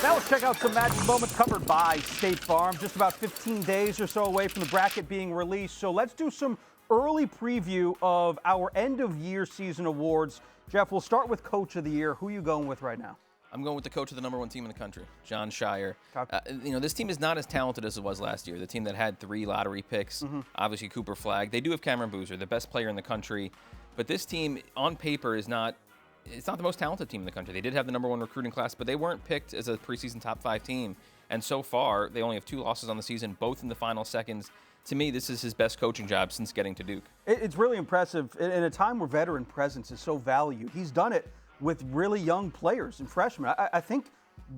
Now let's check out some magic moments covered by State Farm. Just about 15 days or so away from the bracket being released. So let's do some early preview of our end of year season awards. Jeff, we'll start with Coach of the Year. Who are you going with right now? I'm going with the coach of the #1 team in the country, John Shire. This team is not as talented as it was last year. The team that had 3 lottery picks, obviously Cooper Flagg. They do have Cameron Boozer, the best player in the country. But this team, on paper, it's not the most talented team in the country. They did have the #1 recruiting class, but they weren't picked as a preseason top 5 team. And so far, they only have 2 losses on the season, both in the final seconds. To me, this is his best coaching job since getting to Duke. It's really impressive. In a time where veteran presence is so valued, he's done it with really young players and freshmen. I think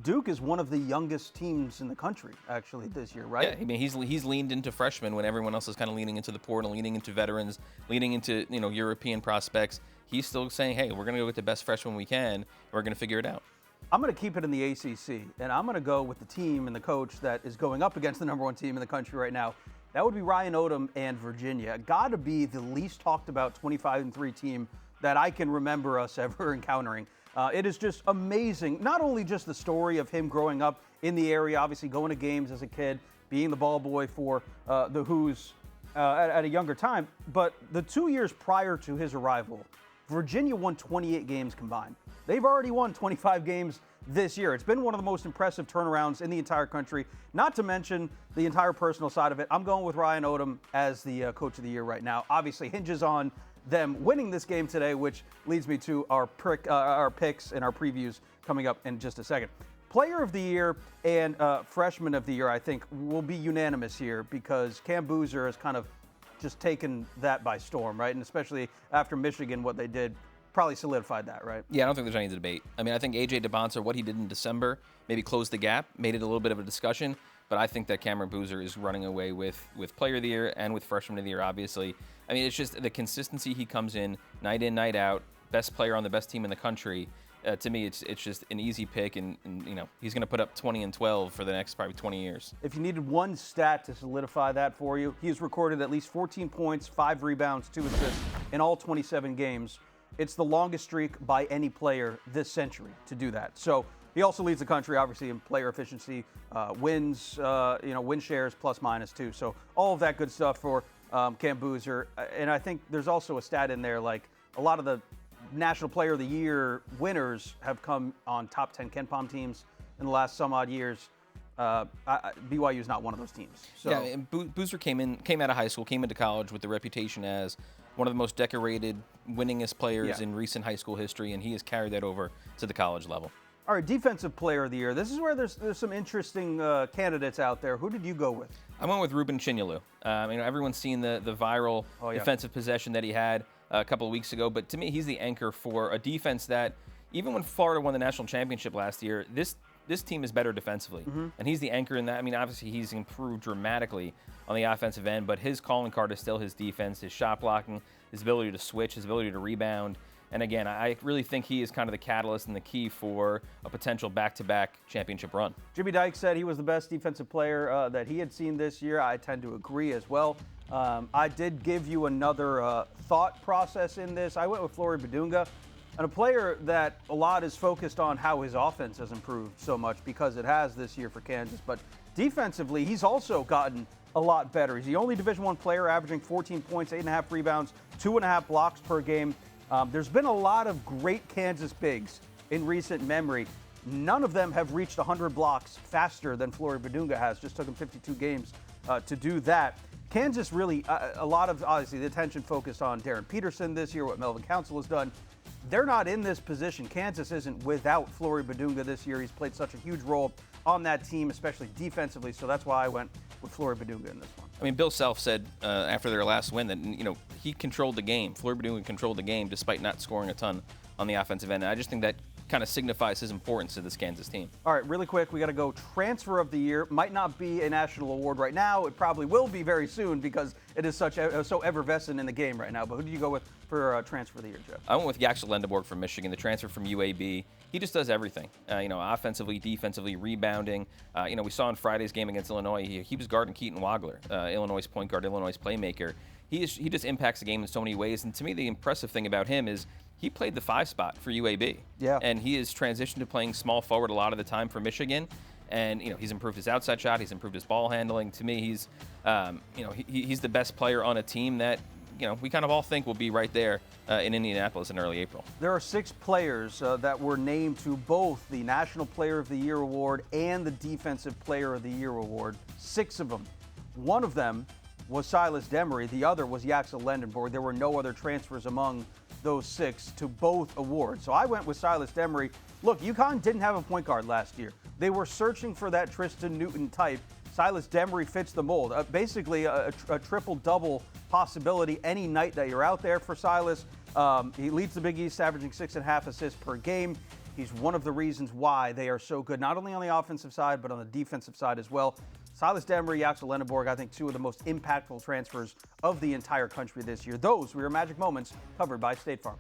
Duke is one of the youngest teams in the country, actually, this year, right? Yeah, I mean, he's leaned into freshmen when everyone else is kind of leaning into the portal, leaning into veterans, leaning into European prospects. He's still saying, hey, we're going to go with the best freshmen we can, and we're going to figure it out. I'm going to keep it in the ACC, and I'm going to go with the team and the coach that is going up against the #1 team in the country right now. That would be Ryan Odom and Virginia. Got to be the least talked about 25-3 team that I can remember us ever encountering. It is just amazing, not only just the story of him growing up in the area, obviously going to games as a kid, being the ball boy for the Hoos at a younger time, but the 2 years prior to his arrival, Virginia won 28 games combined. They've already won 25 games this year. It's been one of the most impressive turnarounds in the entire country, not to mention the entire personal side of it. I'm going with Ryan Odom as the Coach of the Year right now. Obviously hinges on them winning this game today, which leads me to our picks and our previews coming up in just a second. Player of the Year and Freshman of the Year, I think, will be unanimous here because Cam Boozer has kind of just taken that by storm, right? And especially after Michigan, what they did probably solidified that, right? Yeah, I don't think there's any debate. I mean, I think A.J. DeBoncer, what he did in December, maybe closed the gap, made it a little bit of a discussion, but I think that Cameron Boozer is running away with Player of the Year and with Freshman of the Year, obviously. I mean, it's just the consistency he comes in, night out, best player on the best team in the country. To me, it's just an easy pick, and he's going to put up 20 and 12 for the next probably 20 years. If you needed one stat to solidify that for you, he has recorded at least 14 points, 5 rebounds, 2 assists in all 27 games. It's the longest streak by any player this century to do that. So he also leads the country, obviously, in player efficiency, wins, win shares, plus minus too. So all of that good stuff for Cam Boozer. And I think there's also a stat in there, like a lot of the National Player of the Year winners have come on top 10 KenPom teams in the last some odd years. BYU is not one of those teams. So. Yeah, and Boozer came out of high school, came into college with the reputation as one of the most decorated, winningest players in recent high school history, and he has carried that over to the college level. All right, Defensive Player of the Year. This is where there's some interesting candidates out there. Who did you go with? I went with Ruben Chinyelu. Everyone's seen the viral defensive possession that he had a couple of weeks ago, but to me, he's the anchor for a defense that, even when Florida won the national championship last year, this team is better defensively, and he's the anchor in that. I mean, obviously, he's improved dramatically on the offensive end, but his calling card is still his defense, his shot blocking, his ability to switch, his ability to rebound. And again, I really think he is kind of the catalyst and the key for a potential back-to-back championship run. Jimmy Dykes said he was the best defensive player that he had seen this year. I tend to agree as well. I did give you another thought process in this. I went with Flory Badunga, and a player that a lot is focused on how his offense has improved so much because it has this year for Kansas. But defensively, he's also gotten a lot better. He's the only Division I player averaging 14 points, 8.5 rebounds, 2.5 blocks per game. There's been a lot of great Kansas bigs in recent memory. None of them have reached 100 blocks faster than Flory Badunga has. Just took him 52 games to do that. Kansas really, a lot of, obviously, the attention focused on Darren Peterson this year, what Melvin Council has done. They're not in this position. Kansas isn't without Flory Badunga this year. He's played such a huge role on that team, especially defensively, so that's why I went with Flory Badunga in this one. I mean, Bill Self said after their last win that, he controlled the game. Flory Badunga controlled the game despite not scoring a ton on the offensive end. And I just think that kind of signifies his importance to this Kansas team. All right, really quick, we got to go Transfer of the Year. Might not be a national award right now. It probably will be very soon because it is so effervescent in the game right now. But who did you go with for Transfer of the Year, Jeff? I went with Yaxel Lendeborg from Michigan, the transfer from UAB. He just does everything, offensively, defensively, rebounding. We saw in Friday's game against Illinois, he was guarding Keaton Wagler, Illinois' point guard, Illinois' playmaker. He just impacts the game in so many ways. And to me, the impressive thing about him is he played the 5 spot for UAB. Yeah. And he has transitioned to playing small forward a lot of the time for Michigan. And, he's improved his outside shot. He's improved his ball handling. To me, he's, he's the best player on a team that, we kind of all think will be right there in Indianapolis in early April. There are 6 players that were named to both the National Player of the Year award and the Defensive Player of the Year award. 6 of them. One of them was Silas Demery. The other was Yaxel Lendenborg. There were no other transfers among those 6 to both awards. So I went with Silas Demery. Look, UConn didn't have a point guard last year. They were searching for that Tristan Newton type. Silas Demery fits the mold. Basically a triple-double possibility any night that you're out there for Silas. He leads the Big East, averaging 6.5 assists per game. He's one of the reasons why they are so good, not only on the offensive side, but on the defensive side as well. Silas Demery, Yaxel Lendenborg, I think 2 of the most impactful transfers of the entire country this year. Those were your Magic Moments, covered by State Farm.